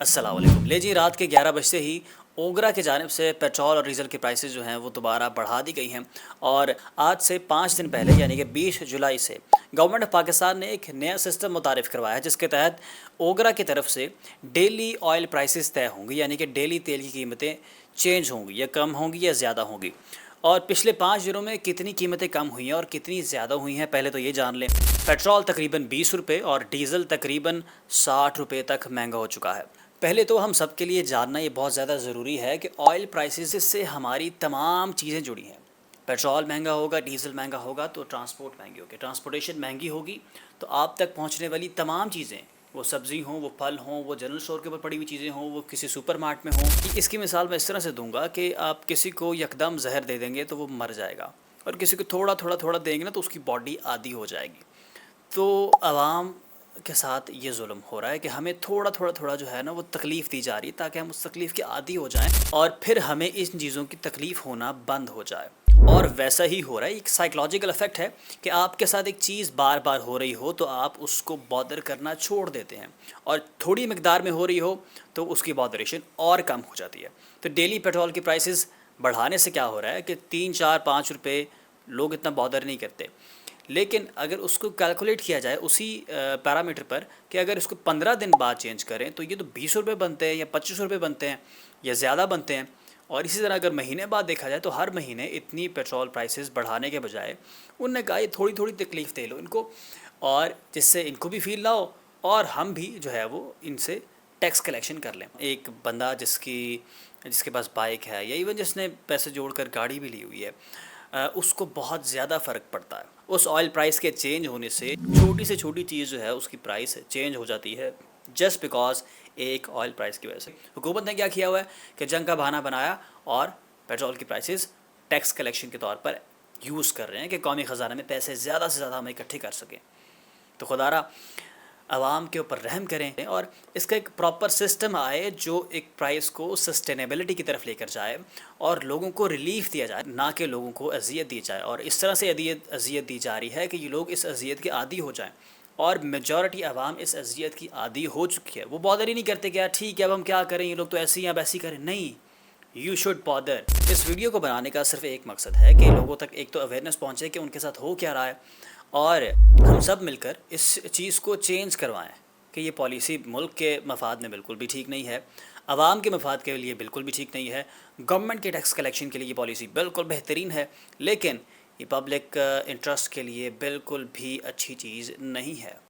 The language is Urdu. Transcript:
السلام علیکم۔ لے جی، رات کے 11 بجتے ہی اوگرا کی جانب سے پیٹرول اور ڈیزل کی پرائسز جو ہیں وہ دوبارہ بڑھا دی گئی ہیں، اور آج سے 5 دن پہلے یعنی کہ 20 جولائی سے گورنمنٹ آف پاکستان نے ایک نیا سسٹم متعارف کروایا ہے، جس کے تحت اوگرا کی طرف سے ڈیلی آئل پرائسز طے ہوں گی، یعنی کہ ڈیلی تیل کی قیمتیں چینج ہوں گی، یا کم ہوں گی یا زیادہ ہوں گی۔ اور پچھلے 5 دنوں میں کتنی قیمتیں کم ہوئی ہیں اور کتنی زیادہ ہوئی ہیں، پہلے تو یہ جان لیں۔ پیٹرول تقریباً 20 روپے اور ڈیزل تقریباً 60 روپے تک مہنگا ہو چکا ہے۔ پہلے تو ہم سب کے لیے جاننا یہ بہت زیادہ ضروری ہے کہ آئل پرائسز سے ہماری تمام چیزیں جڑی ہیں۔ پیٹرول مہنگا ہوگا، ڈیزل مہنگا ہوگا تو ٹرانسپورٹ مہنگی ہوگی، ٹرانسپورٹیشن مہنگی ہوگی تو آپ تک پہنچنے والی تمام چیزیں، وہ سبزی ہوں، وہ پھل ہوں، وہ جنرل اسٹور کے اوپر پڑی ہوئی چیزیں ہوں، وہ کسی سپر مارٹ میں ہوں۔ اس کی مثال میں اس طرح سے دوں گا کہ آپ کسی کو یکدم زہر دے دیں گے تو وہ مر جائے گا، اور کسی کو تھوڑا تھوڑا تھوڑا دیں گے نا تو اس کی باڈی عادی ہو جائے گی۔ تو عوام کے ساتھ یہ ظلم ہو رہا ہے کہ ہمیں تھوڑا تھوڑا تھوڑا جو ہے نا وہ تکلیف دی جا رہی ہے، تاکہ ہم اس تکلیف کے عادی ہو جائیں اور پھر ہمیں ان چیزوں کی تکلیف ہونا بند ہو جائے۔ اور ویسا ہی ہو رہا ہے، ایک سائیکلوجیکل افیکٹ ہے کہ آپ کے ساتھ ایک چیز بار بار ہو رہی ہو تو آپ اس کو بادر کرنا چھوڑ دیتے ہیں، اور تھوڑی مقدار میں ہو رہی ہو تو اس کی بادریشن اور کم ہو جاتی ہے۔ تو ڈیلی پیٹرول کی پرائسز بڑھانے سے کیا ہو رہا ہے کہ 3 4 5 روپے لوگ اتنا بادر نہیں کرتے، لیکن اگر اس کو کیلکولیٹ کیا جائے اسی پیرامیٹر پر کہ اگر اس کو 15 دن بعد چینج کریں تو یہ تو 20 روپے بنتے ہیں یا 25 روپے بنتے ہیں یا زیادہ بنتے ہیں۔ اور اسی طرح اگر مہینے بعد دیکھا جائے تو ہر مہینے اتنی پیٹرول پرائسز بڑھانے کے بجائے انہوں نے کہا یہ تھوڑی تھوڑی تکلیف دے لو ان کو، اور جس سے ان کو بھی فیل نہ ہو اور ہم بھی جو ہے وہ ان سے ٹیکس کلیکشن کر لیں۔ ایک بندہ جس کے پاس بائک ہے، یا ایون جس نے پیسے جوڑ کر گاڑی بھی لی ہوئی ہے، اس کو بہت زیادہ فرق پڑتا ہے۔ اس آئل پرائس کے چینج ہونے سے چھوٹی سے چھوٹی چیز جو ہے اس کی پرائس چینج ہو جاتی ہے، جسٹ بیکاز ایک آئل پرائس کی وجہ سے۔ حکومت نے کیا کیا ہوا ہے کہ جنگ کا بہانہ بنایا اور پیٹرول کی پرائسز ٹیکس کلیکشن کے طور پر یوز کر رہے ہیں کہ قومی خزانہ میں پیسے زیادہ سے زیادہ ہم اکٹھے کر سکیں۔ تو خدا را عوام کے اوپر رحم کریں اور اس کا ایک پراپر سسٹم آئے جو ایک پرائس کو سسٹینیبلٹی کی طرف لے کر جائے اور لوگوں کو ریلیف دیا جائے، نہ کہ لوگوں کو اذیت دی جائے۔ اور اس طرح سے اذیت دی جا رہی ہے کہ یہ لوگ اس اذیت کے عادی ہو جائیں، اور میجورٹی عوام اس اذیت کی عادی ہو چکی ہے۔ وہ بادر ہی نہیں کرتے کہ یار ٹھیک ہے اب ہم کیا کریں، یہ لوگ تو ایسے ہی ہیں اب ایسے ہی کریں۔ نہیں، یو شوڈ بادر۔ اس ویڈیو کو بنانے کا صرف ایک مقصد ہے کہ لوگوں تک ایک تو اویئرنیس پہنچے کہ ان کے ساتھ ہو کیا رہا ہے، اور ہم سب مل کر اس چیز کو چینج کروائیں کہ یہ پالیسی ملک کے مفاد میں بالکل بھی ٹھیک نہیں ہے، عوام کے مفاد کے لیے بالکل بھی ٹھیک نہیں ہے۔ گورنمنٹ کے ٹیکس کلیکشن کے لیے یہ پالیسی بالکل بہترین ہے، لیکن یہ پبلک انٹرسٹ کے لیے بالکل بھی اچھی چیز نہیں ہے۔